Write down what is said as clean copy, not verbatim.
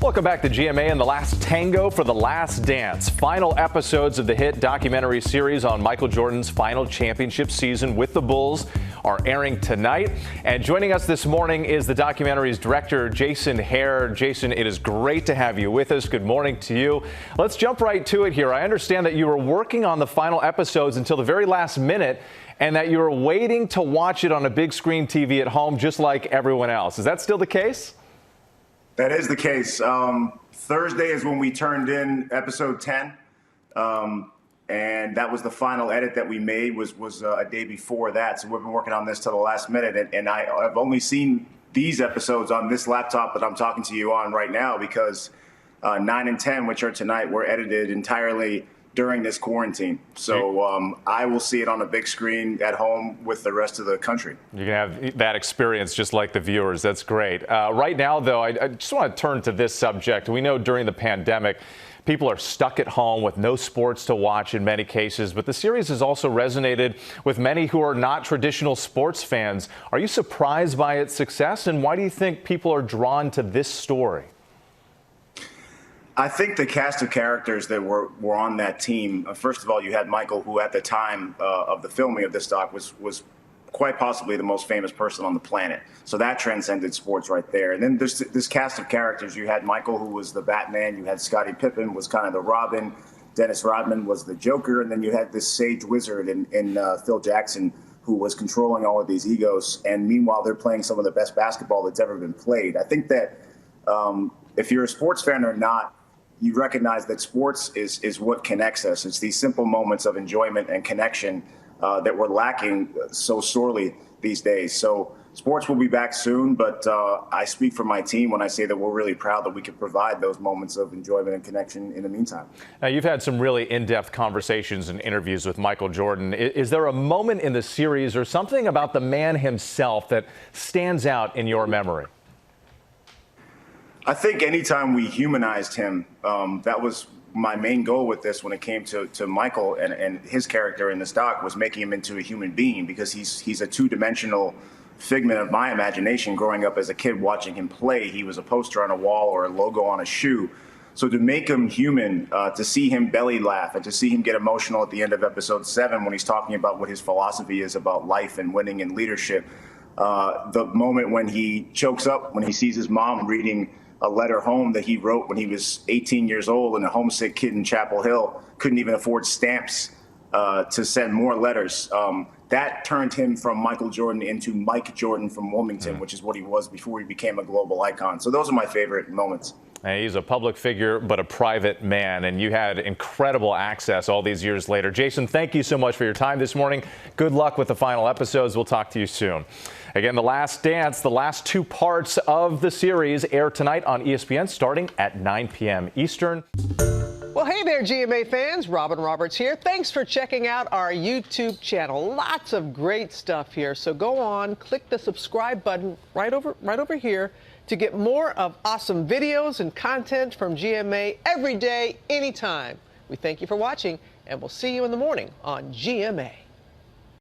Welcome back to GMA and The Last Tango for The Last Dance. Final episodes of the hit documentary series on Michael Jordan's final championship season with the Bulls are airing tonight. And joining us this morning is the documentary's director, Jason Hare. Jason, it is great to have you with us. Good morning to you. Let's jump right to it here. I understand that you were working on the final episodes until the very last minute and that you were waiting to watch it on a big screen TV at home just like everyone else. Is that still the case? That is the case. Thursday is when we turned in episode 10, and that was the final edit that we made was a day before that. So we've been working on this till the last minute, and I've only seen these episodes on this laptop that I'm talking to you on right now because 9 and 10, which are tonight, were edited entirely during this quarantine. So I will see it on a big screen at home with the rest of the country. You can have that experience just like the viewers. That's great. Right now, though, I just want to turn to this subject. We know during the pandemic, people are stuck at home with no sports to watch in many cases, but the series has also resonated with many who are not traditional sports fans. Are you surprised by its success, and why do you think people are drawn to this story? I think the cast of characters that were on that team, first of all, you had Michael, who at the time of the filming of this doc was quite possibly the most famous person on the planet. So that transcended sports right there. And then there's this cast of characters. You had Michael, who was the Batman. You had Scottie Pippen, was kind of the Robin. Dennis Rodman was the Joker. And then you had this sage wizard in Phil Jackson, who was controlling all of these egos. And meanwhile, they're playing some of the best basketball that's ever been played. I think that if you're a sports fan or not, you recognize that sports is what connects us. It's these simple moments of enjoyment and connection that we're lacking so sorely these days. So sports will be back soon, but I speak for my team when I say that we're really proud that we can provide those moments of enjoyment and connection in the meantime. Now, you've had some really in-depth conversations and interviews with Michael Jordan. Is there a moment in the series or something about the man himself that stands out in your memory? I think anytime we humanized him, that was my main goal with this when it came to Michael and his character in this doc, was making him into a human being, because he's a two-dimensional figment of my imagination. Growing up as a kid watching him play, he was a poster on a wall or a logo on a shoe. So to make him human, to see him belly laugh and to see him get emotional at the end of episode 7 when he's talking about what his philosophy is about life and winning and leadership, the moment when he chokes up when he sees his mom reading a letter home that he wrote when he was 18 years old and a homesick kid in Chapel Hill, couldn't even afford stamps to send more letters. That turned him from Michael Jordan into Mike Jordan from Wilmington, which is what he was before he became a global icon. So those are my favorite moments. He's a public figure, but a private man, and you had incredible access all these years later. Jason, thank you so much for your time this morning. Good luck with the final episodes. We'll talk to you soon. Again, The Last Dance, the last 2 parts of the series air tonight on ESPN starting at 9 p.m. Eastern. Well, hey there, GMA fans. Robin Roberts here. Thanks for checking out our YouTube channel. Lots of great stuff here. So go on, click the subscribe button right over here to get more of awesome videos and content from GMA every day, anytime. We thank you for watching, and we'll see you in the morning on GMA.